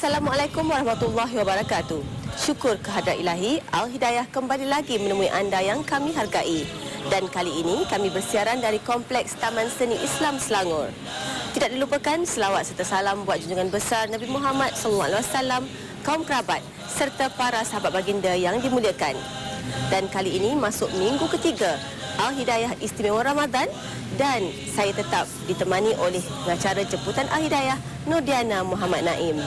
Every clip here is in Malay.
Assalamualaikum warahmatullahi wabarakatuh. Syukur kehadrat ilahi, Al-Hidayah kembali lagi menemui anda yang kami hargai. Dan kali ini kami bersiaran dari Kompleks Taman Seni Islam Selangor. Tidak dilupakan selawat serta salam buat junjungan besar Nabi Muhammad SAW, kaum kerabat serta para sahabat baginda yang dimuliakan. Dan kali ini masuk minggu ketiga Al-Hidayah Istimewa Ramadan dan saya tetap ditemani oleh pengacara jemputan Al-Hidayah Nurdiana Muhammad Naim.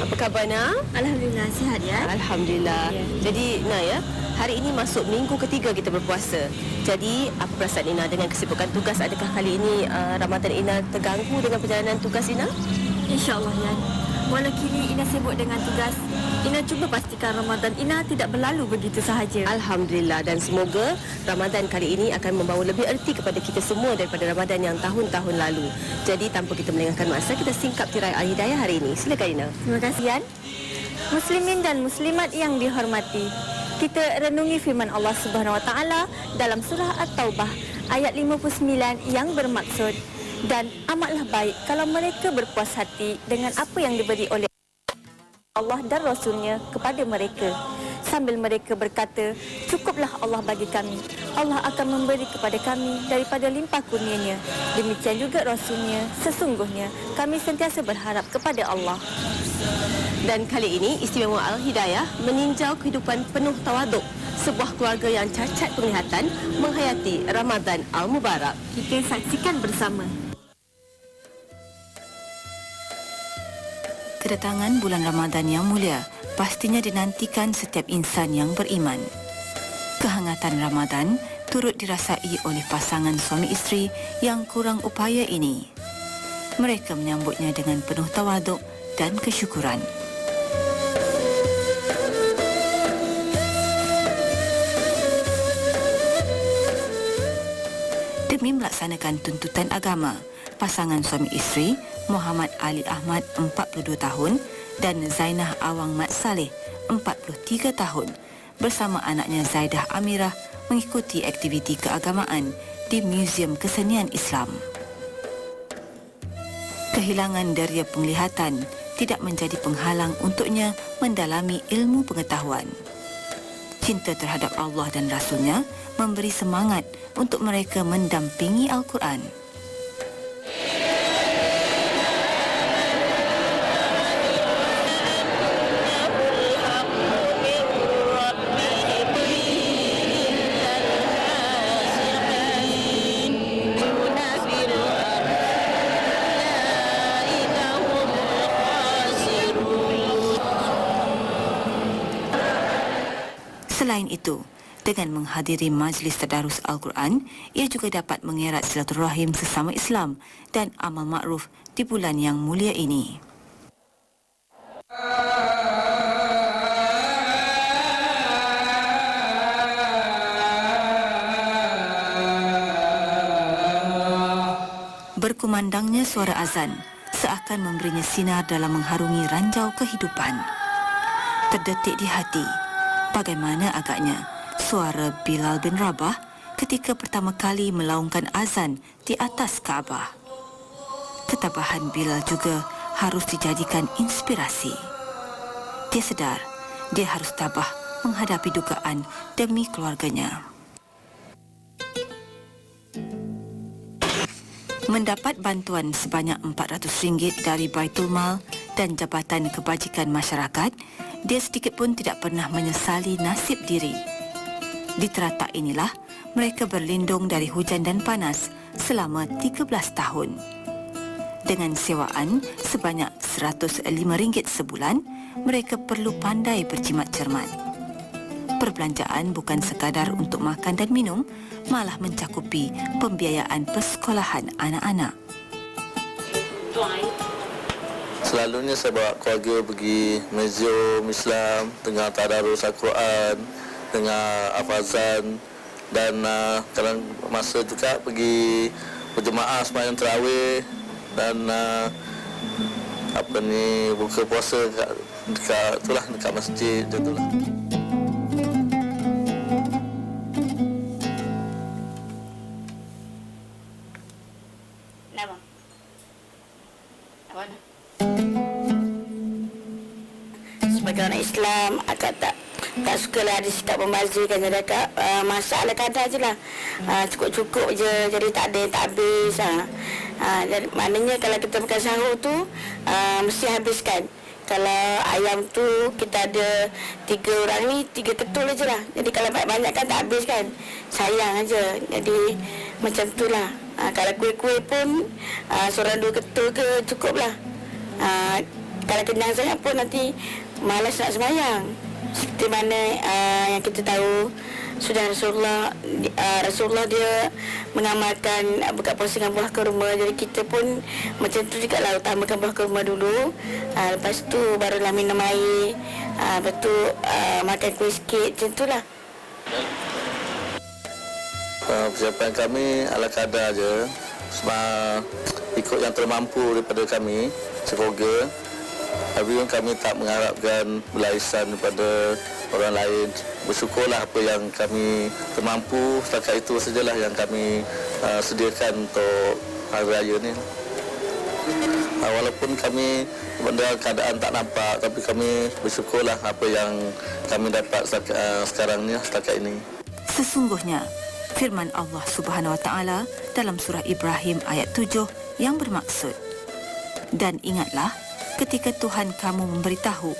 Apa khabar Nak? Alhamdulillah, sihat ya. Alhamdulillah. Ya. Jadi Ina ya, hari ini masuk minggu ketiga kita berpuasa. Jadi apa perasaan Ina dengan kesibukan tugas? Adakah kali ini Ramadan Ina terganggu dengan perjalanan tugas Ina? InsyaAllah ya. Walau kini Ina sibuk dengan tugas, Ina cuba pastikan Ramadan Ina tidak berlalu begitu sahaja. Alhamdulillah, dan semoga Ramadan kali ini akan membawa lebih erti kepada kita semua daripada Ramadan yang tahun-tahun lalu. Jadi tanpa kita melengahkan masa, kita singkap tirai Al-Hidayah hari ini. Silakan Ina. Terima kasih Yan. Muslimin dan muslimat yang dihormati, kita renungi firman Allah Subhanahu Wa Taala dalam surah At-Taubah ayat 59 yang bermaksud, dan amatlah baik kalau mereka berpuas hati dengan apa yang diberi oleh Allah dan Rasulnya kepada mereka, sambil mereka berkata, cukuplah Allah bagi kami, Allah akan memberi kepada kami daripada limpah kurnianya. Demikian juga Rasulnya, sesungguhnya kami sentiasa berharap kepada Allah. Dan kali ini Istimewa Al-Hidayah meninjau kehidupan penuh tawaduk sebuah keluarga yang cacat penglihatan menghayati Ramadan Al-Mubarak. Kita saksikan bersama. Kedatangan bulan Ramadan yang mulia pastinya dinantikan setiap insan yang beriman. Kehangatan Ramadan turut dirasai oleh pasangan suami isteri yang kurang upaya ini. Mereka menyambutnya dengan penuh tawaduk dan kesyukuran. Demi melaksanakan tuntutan agama, pasangan suami isteri Muhammad Ali Ahmad 42 tahun dan Zainah Awang Mat Saleh 43 tahun bersama anaknya Zaidah Amirah mengikuti aktiviti keagamaan di Muzium Kesenian Islam. Kehilangan deria penglihatan tidak menjadi penghalang untuknya mendalami ilmu pengetahuan. Cinta terhadap Allah dan Rasulnya memberi semangat untuk mereka mendampingi Al-Quran. Selain itu, dengan menghadiri majlis tadarus Al-Quran, ia juga dapat mengerat silaturahim sesama Islam dan amal makruf di bulan yang mulia ini. Berkumandangnya suara azan seakan memberinya sinar dalam mengharungi ranjau kehidupan. Terdetik di hati, bagaimana agaknya suara Bilal bin Rabah ketika pertama kali melaungkan azan di atas Kaabah. Ketabahan Bilal juga harus dijadikan inspirasi. Dia sedar dia harus tabah menghadapi dugaan demi keluarganya. Mendapat bantuan sebanyak RM400 dari Baitul Mal dan Jabatan Kebajikan Masyarakat, dia sedikit pun tidak pernah menyesali nasib diri. Di teratak inilah mereka berlindung dari hujan dan panas selama 13 tahun. Dengan sewaan sebanyak RM105 sebulan, mereka perlu pandai berjimat cermat. Perbelanjaan bukan sekadar untuk makan dan minum, malah mencakupi pembiayaan persekolahan anak-anak. Selalunya saya bawa keluarga pergi Muzium Islam, dengar tadarus Al-Quran, dengar hafazan, dan kadang masa juga pergi berjemaah sembahyang tarawih dan buka puasa dekat masjid itulah. Nama. Apa? sebagai orang Islam, akak tak sukalah ada sikap membazirkan. Jadi akak masak ala kadar je lah. Cukup-cukup je, jadi tak ada yang tak habis. Jadi, maknanya kalau kita makan sahur tu mesti habiskan. Kalau ayam tu kita ada 3 orang ni, 3 ketul je lah. Jadi kalau banyak-banyak kan tak habis kan. Sayang aja. Jadi macam tu lah. Kalau kuih-kuih pun seorang 2 ketul ke cukup lah. Kalau kenyang sangat pun nanti malas nak sembahyang. Seperti mana yang kita tahu, sudah Rasulullah dia mengamalkan buka puasa dengan buah kurma. Jadi kita pun macam tu juga lah, utamakan buah kurma dulu. Lepas tu barulah minum air. Lepas tu makan kuih sikit, macam tu lah. Persiapan kami ala kadar je. Sebab ikut yang termampu daripada kami, semoga. Tapi kami tak mengharapkan belasan daripada orang lain. Bersyukurlah apa yang kami termampu, setakat itu sajalah yang kami sediakan untuk hari raya ni. Walaupun kami benda keadaan tak nampak, tapi kami bersyukurlah apa yang kami dapat sekarang ni, setakat ini. Sesungguhnya, firman Allah Subhanahu Wa Taala dalam surah Ibrahim ayat 7 yang bermaksud, dan ingatlah ketika Tuhan kamu memberitahu,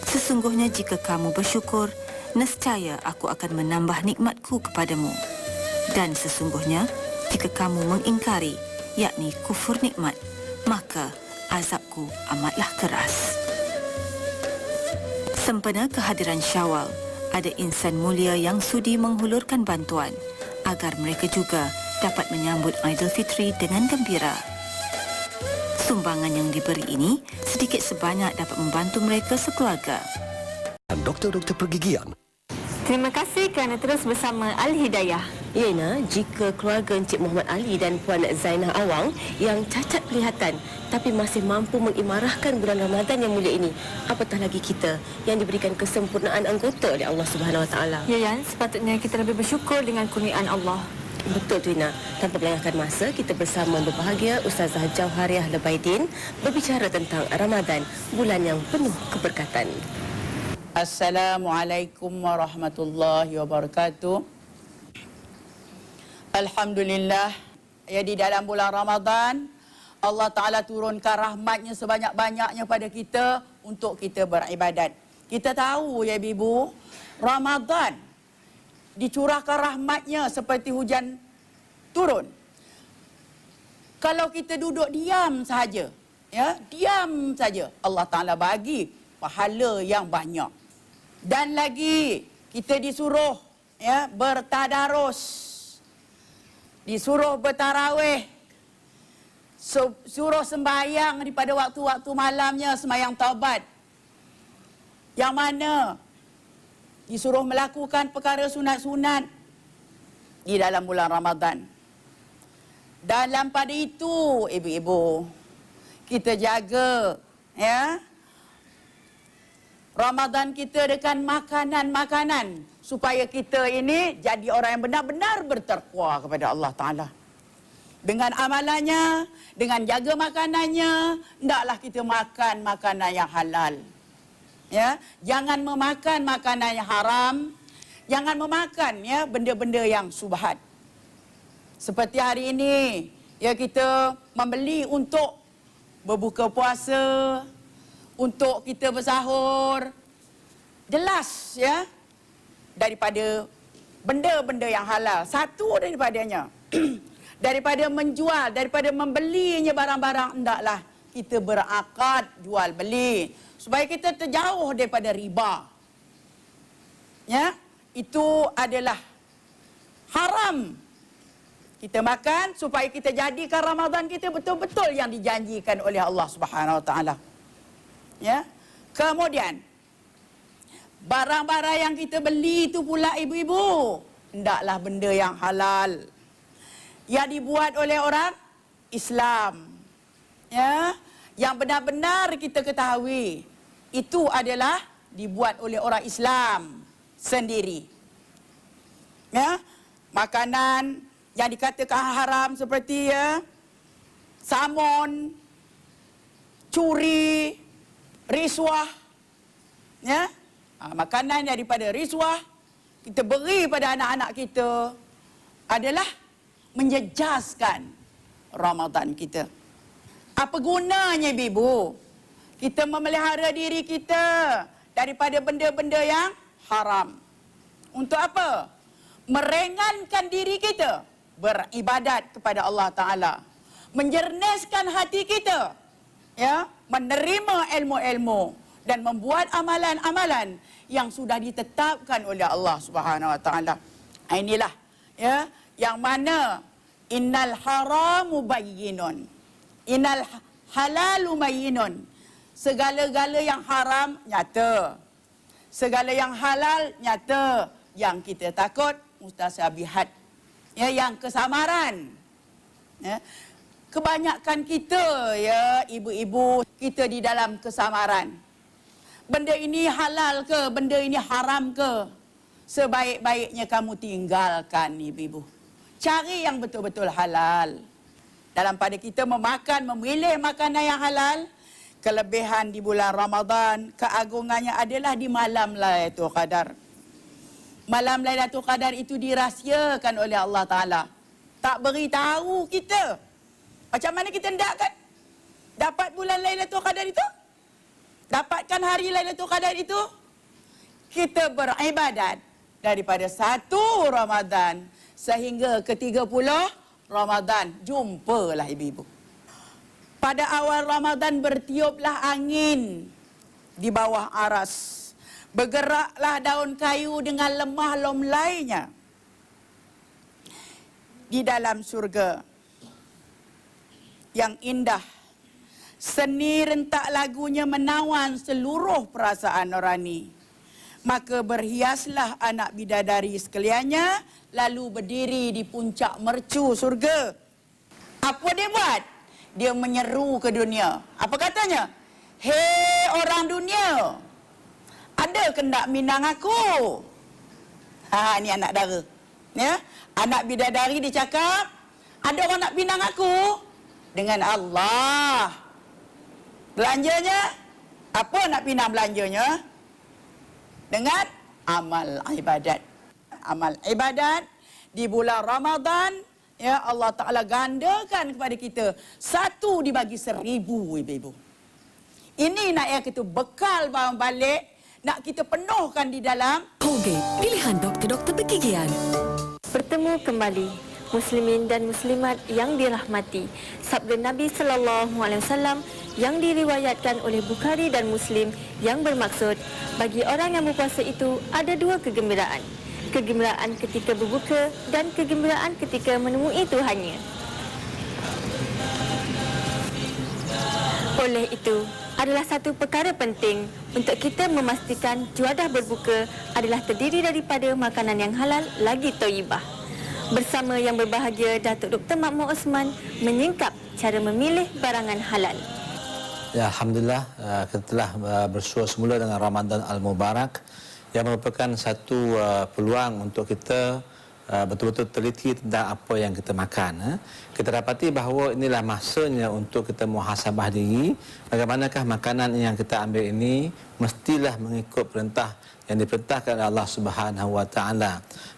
sesungguhnya jika kamu bersyukur, nescaya aku akan menambah nikmatku kepadamu. Dan sesungguhnya jika kamu mengingkari, yakni kufur nikmat, maka azabku amatlah keras. Sempena kehadiran Syawal, ada insan mulia yang sudi menghulurkan bantuan agar mereka juga dapat menyambut Aidilfitri dengan gembira. Sumbangan yang diberi ini sedikit sebanyak dapat membantu mereka sekeluarga. Doktor-doktor pergigian. Terima kasih kerana terus bersama Al-Hidayah. Yena, jika keluarga Encik Muhammad Ali dan Puan Zainah Awang yang cacat pelihatan tapi masih mampu mengimarahkan bulan Ramadan yang mulia ini, apatah lagi kita yang diberikan kesempurnaan anggota oleh Allah Subhanahu Wa Taala. Ya, Yan, sepatutnya kita lebih bersyukur dengan kurniaan Allah. Betul tu, Ina. Tanpa melengahkan masa, kita bersama berbahagia Ustazah Jauhariah Lebaidin berbicara tentang Ramadan, bulan yang penuh keberkatan. Assalamualaikum warahmatullahi wabarakatuh. Alhamdulillah, ya, di dalam bulan Ramadan Allah Ta'ala turunkan rahmatnya sebanyak-banyaknya pada kita untuk kita beribadat. Kita tahu, ya Ibu, Ramadan dicurahkan rahmatnya seperti hujan turun. Kalau kita duduk diam saja, ya, diam saja, Allah Ta'ala bagi pahala yang banyak. Dan lagi kita disuruh, ya, bertadarus, disuruh bertarawih, suruh sembahyang daripada waktu-waktu malamnya, sembahyang taubat, yang mana disuruh melakukan perkara sunat-sunat di dalam bulan Ramadan. Dalam pada itu, ibu-ibu, kita jaga, ya, Ramadan kita dengan makanan-makanan supaya kita ini jadi orang yang benar-benar bertakwa kepada Allah Ta'ala. Dengan amalannya, dengan jaga makanannya, hendaklah kita makan makanan yang halal. Ya, jangan memakan makanan yang haram, jangan memakan, ya, benda-benda yang subhat. Seperti hari ini, ya, kita membeli untuk berbuka puasa, untuk kita bersahur, jelas, ya, daripada benda-benda yang halal. Satu daripadanya, daripada menjual, daripada membelinya barang-barang, hendaklah kita berakad jual beli supaya kita terjauh daripada riba. Ya, itu adalah haram. Kita makan supaya kita jadikan Ramadan kita betul-betul yang dijanjikan oleh Allah Subhanahu Wa Taala. Ya. Kemudian barang-barang yang kita beli itu pula, ibu-ibu, hendaklah benda yang halal, yang dibuat oleh orang Islam. Ya, yang benar-benar kita ketahui itu adalah dibuat oleh orang Islam sendiri. Ya, makanan yang dikatakan haram seperti, ya, salmon, curi, riswah, Ya, makanan daripada riswah kita beri pada anak-anak kita adalah menjejaskan Ramadan kita. Apa gunanya ibu? Kita memelihara diri kita daripada benda-benda yang haram. Untuk apa? Meringankan diri kita beribadat kepada Allah Ta'ala. Menjernihkan hati kita, ya, menerima ilmu-ilmu dan membuat amalan-amalan yang sudah ditetapkan oleh Allah Subhanahu Wa Ta'ala. Inilah, ya, yang mana innal haramu bayyinun, innal halalu bayyinun. Segala-gala yang haram nyata, segala yang halal nyata. Yang kita takut mustasabihat, ya, yang kesamaran. Ya. Kebanyakan kita, ya, ibu-ibu, kita di dalam kesamaran. Benda ini halal ke, benda ini haram ke? Sebaik-baiknya kamu tinggalkan, ibu-ibu. Cari yang betul-betul halal. Dalam pada kita memakan, memilih makanan yang halal, kelebihan di bulan Ramadan, keagungannya adalah di malam Lailatul Qadar. Malam Lailatul Qadar itu dirahsiakan oleh Allah Ta'ala. Tak beritahu kita. Macam mana kita hendak kan? Dapat bulan Lailatul Qadar itu? Dapatkan hari Lailatul Qadar itu? Kita beribadat daripada 1 Ramadan sehingga ke 30 Ramadan. Jumpalah ibu-ibu. Pada awal Ramadan bertiuplah angin di bawah aras. Bergeraklah daun kayu dengan lemah lomlainya di dalam surga yang indah. Seni rentak lagunya menawan seluruh perasaan nurani. Maka berhiaslah anak bidadari sekaliannya, lalu berdiri di puncak mercu surga. Apa dia buat? Dia menyeru ke dunia. Apa katanya? Hei orang dunia, ada ke nak minang aku? Ini anak dara. Ya? Anak bidadari dia cakap, ada orang nak pinang aku? Dengan Allah. Belanjanya, apa nak pinang belanjanya? Dengan amal ibadat. Amal ibadat di bulan Ramadan, ya, Allah Ta'ala gandakan kepada kita 1 dibagi 1000, ibu-ibu. Ini nak yang kita bekal balik, nak kita penuhkan di dalam Colgate, pilihan doktor-doktor bergigian. Bertemu kembali muslimin dan muslimat yang dirahmati. Sabda Nabi sallallahu alaihi wasallam yang diriwayatkan oleh Bukhari dan Muslim yang bermaksud bagi orang yang berpuasa itu ada 2 kegembiraan. Kegembiraan ketika berbuka dan kegembiraan ketika menemui Tuhannya. Oleh itu, adalah satu perkara penting untuk kita memastikan juadah berbuka adalah terdiri daripada makanan yang halal lagi thayyibah. Bersama yang berbahagia, Datuk Dr. Makmur Osman menyingkap cara memilih barangan halal. Ya, Alhamdulillah, kita telah bersua semula dengan Ramadan Al-Mubarak yang merupakan satu peluang untuk kita betul-betul teliti tentang apa yang kita makan. Kita dapati bahawa inilah masanya untuk kita muhasabah diri. Bagaimanakah makanan yang kita ambil ini mestilah mengikut perintah yang diperintahkan oleh Allah Subhanahu Wa Taala.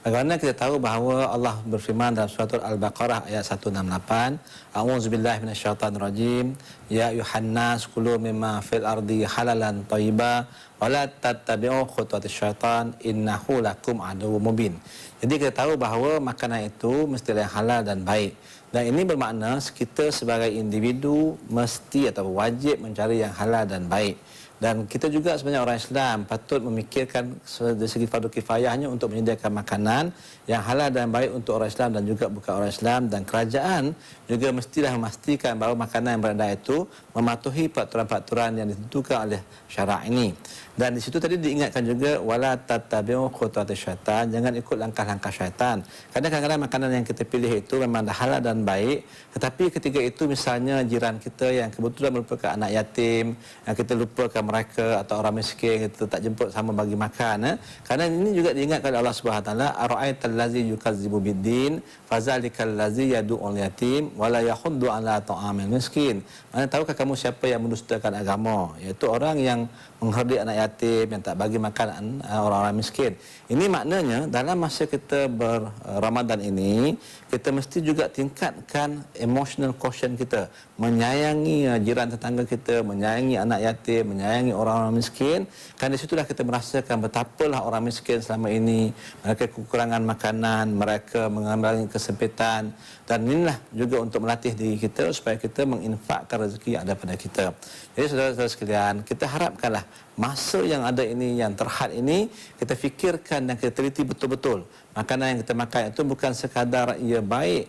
Bagaimana kita tahu bahawa Allah berfirman dalam surah Al-Baqarah ayat 168, A'udzubillahi minasyaitonirrajim, ya ayuhan nas kulu mimma fil ardi halalan thayyiba wa la tattabi'u khutuwatis syaitan innahu lakum aduwwum mubin. Jadi kita tahu bahawa makanan itu mestilah halal dan baik. Dan ini bermakna kita sebagai individu mesti atau wajib mencari yang halal dan baik. Dan kita juga sebenarnya orang Islam patut memikirkan dari segi fardu kifayahnya untuk menyediakan makanan yang halal dan baik untuk orang Islam dan juga bukan orang Islam. Dan kerajaan juga mestilah memastikan bahawa makanan yang beredar itu mematuhi peraturan-peraturan yang ditentukan oleh syarak ini. Dan di situ tadi diingatkan juga wala tattabi'u khutuwatis syaitan, jangan ikut langkah-langkah syaitan. Kadang-kadang makanan yang kita pilih itu memang dah halal dan baik, tetapi ketika itu misalnya jiran kita yang kebetulan merupakan anak yatim, yang kita lupakan mereka atau orang miskin, kita tak jemput sama bagi makan. Kerana ini juga diingatkan oleh Allah Subhanahu Wa Taala, ara'aital ladzi yukazzibu biddin fazalikal ladzi yad'ul yatim wala yahuddu ala ta'amil miskin. Mana tahukah kamu siapa yang mendustakan agama? Iaitu orang yang mengherdik anak yatim, yang tak bagi makan orang-orang miskin. Ini maknanya dalam masa kita berRamadan ini, kita mesti juga tingkatkan emotional quotient kita, menyayangi jiran tetangga kita, menyayangi anak yatim, menyayangi orang-orang miskin. Kerana di situlah kita merasakan betapalah orang miskin selama ini mereka kekurangan makanan, mereka mengalami kesempitan, dan inilah juga untuk melatih diri kita supaya kita menginfakkan rezeki yang ada pada kita. Jadi saudara-saudara sekalian, kita harapkanlah masa yang ada ini, yang terhad ini, kita fikirkan dan kita teliti betul-betul. Makanan yang kita makan itu bukan sekadar ia baik,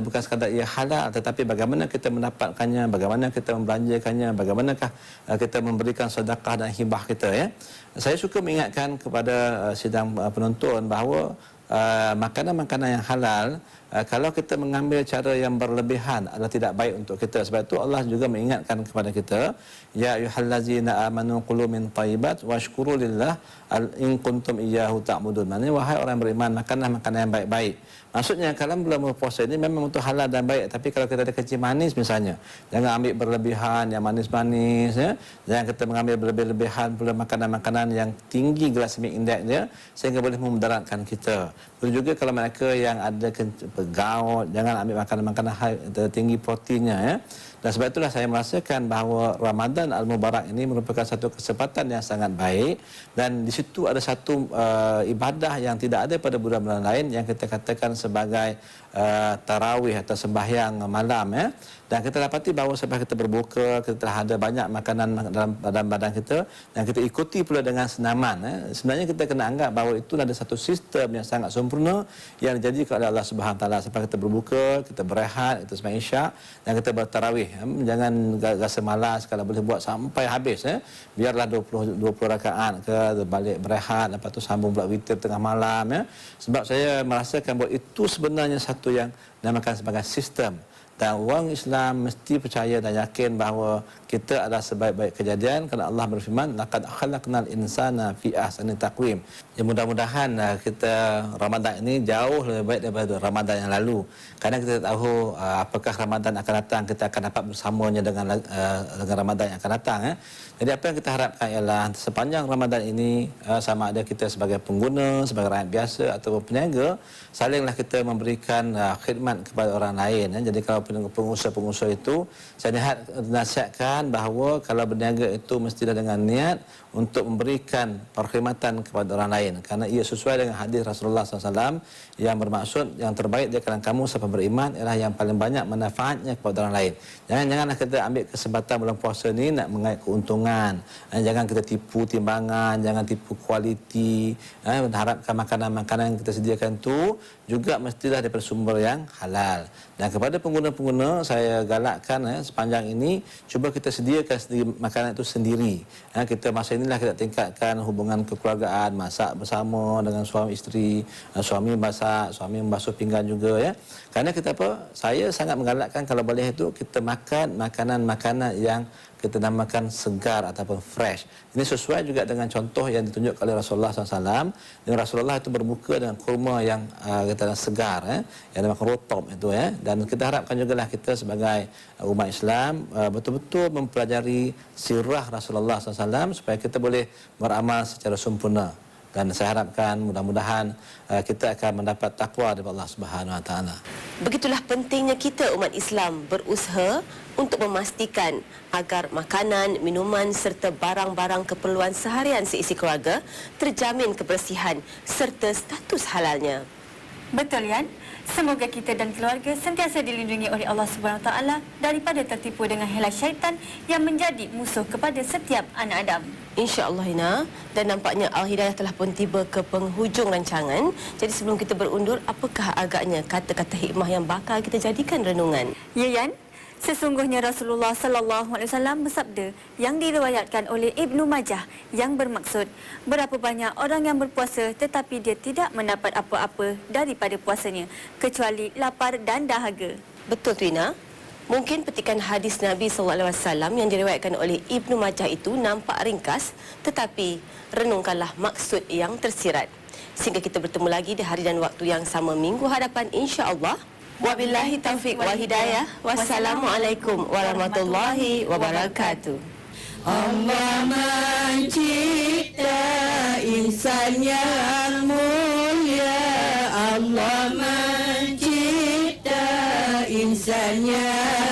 bukan sekadar ia halal, tetapi bagaimana kita mendapatkannya, bagaimana kita membelanjakannya, bagaimanakah kita memberikan sedekah dan hibah kita, ya. Saya suka mengingatkan kepada sidang penonton bahawa makanan-makanan yang halal, kalau kita mengambil cara yang berlebihan adalah tidak baik untuk kita. Sebab itu Allah juga mengingatkan kepada kita, ya ayyuhallazina amanu qulu min thayyibat washkuru lillah in kuntum iyyahu ta'budun. Maknanya wahai orang beriman, makanlah makanan yang baik-baik. Maksudnya kalau bulan puasa ini memang untuk halal dan baik, tapi kalau kita ada kencing manis misalnya, jangan ambil berlebihan yang manis-manis, ya. Jangan kita mengambil berlebihan pula makanan-makanan yang tinggi glycemic index dia sehingga boleh memudaratkan kita. Begitu juga kalau mereka yang ada gout, jangan ambil makanan-makanan tinggi proteinnya, ya. Dan sebab itulah saya merasakan bahawa Ramadan Al-Mubarak ini merupakan satu kesempatan yang sangat baik, dan di situ ada satu ibadah yang tidak ada pada bulan-bulan lain yang kita katakan sebagai tarawih atau sembahyang malam, ya. Dan kita dapati bahawa sebab kita berbuka, kita telah ada banyak makanan dalam badan kita, dan kita ikuti pula dengan senaman, ya. Sebenarnya kita kena anggap bahawa itu ada satu sistem yang sangat sempurna yang dijadikan oleh Allah Subhanahu Wa Taala. Sebab kita berbuka, kita berehat, kita sembahyang Isyak, dan kita bertarawih. Jangan rasa malas, kalau boleh buat sampai habis, ya. Biarlah 20 rakaat ke, balik berehat, lepas tu sambung pula witir tengah malam, ya. Sebab saya merasakan bahawa itu sebenarnya satu yang dinamakan sebagai sistem. Dan orang Islam mesti percaya dan yakin bahawa kita adalah sebaik-baik kejadian, kerana Allah berfirman, laqad khalaqnal insana fi ahsani taqwim. Ya, mudah-mudahan kita Ramadan ini jauh lebih baik daripada Ramadan yang lalu. Kerana kita tahu apakah Ramadan akan datang, kita akan dapat bersamanya dengan Ramadan yang akan datang, ya. Jadi apa yang kita harapkan ialah sepanjang Ramadan ini, sama ada kita sebagai pengguna, sebagai rakyat biasa ataupun peniaga, salinglah kita memberikan khidmat kepada orang lain, ya. Jadi kalau pengusaha-pengusaha itu, saya nasihatkan bahawa kalau berniaga itu mestilah dengan niat untuk memberikan perkhidmatan kepada orang lain, kerana ia sesuai dengan hadis Rasulullah SAW yang bermaksud yang terbaik di kalangan kamu siapa beriman ialah yang paling banyak manfaatnya kepada orang lain. Janganlah kita ambil kesempatan bulan puasa ni nak mengait keuntungan, jangan kita tipu timbangan, jangan tipu kualiti, harapkan makanan-makanan yang kita sediakan tu juga mestilah daripada sumber yang halal. Dan kepada pengguna-pengguna saya galakkan, sepanjang ini cuba kita sediakan sendiri makanan itu sendiri. Kita masa inilah kita tingkatkan hubungan kekeluargaan, masak bersama dengan suami isteri, suami masak, suami membasuh pinggan juga, ya. Kerana kita saya sangat menggalakkan kalau boleh itu kita makan makanan-makanan yang kita namakan segar ataupun fresh. Ini sesuai juga dengan contoh yang ditunjuk oleh Rasulullah SAW. Dan Rasulullah itu berbuka dengan kurma yang kita segar, yang namakan rotob itu, ya. Dan kita harapkan juga lah kita sebagai umat Islam betul-betul mempelajari sirah Rasulullah SAW supaya kita boleh beramal secara sempurna. Dan saya harapkan mudah-mudahan kita akan mendapat takwa daripada Allah Subhanahu Wa Taala. Begitulah pentingnya kita umat Islam berusaha untuk memastikan agar makanan, minuman serta barang-barang keperluan seharian seisi keluarga terjamin kebersihan serta status halalnya. Betul, Yan? Semoga kita dan keluarga sentiasa dilindungi oleh Allah Subhanahu Wa Taala daripada tertipu dengan hilah syaitan yang menjadi musuh kepada setiap anak Adam. InsyaAllah, Hina. Dan nampaknya Al-Hidayah telah pun tiba ke penghujung rancangan. Jadi sebelum kita berundur, apakah agaknya kata-kata hikmah yang bakal kita jadikan renungan? Ya, Yan. Sesungguhnya Rasulullah sallallahu alaihi wasallam bersabda yang diriwayatkan oleh Ibnu Majah yang bermaksud berapa banyak orang yang berpuasa tetapi dia tidak mendapat apa-apa daripada puasanya kecuali lapar dan dahaga. Betul, Trina. Mungkin petikan hadis Nabi sallallahu alaihi wasallam yang diriwayatkan oleh Ibnu Majah itu nampak ringkas, tetapi renungkanlah maksud yang tersirat. Sehingga kita bertemu lagi di hari dan waktu yang sama minggu hadapan, insya-Allah. Wabillahi taufiq wal hidayah. Wassalamualaikum warahmatullahi wabarakatuh. Allah insan yang mulia, Allah mencipta insan yang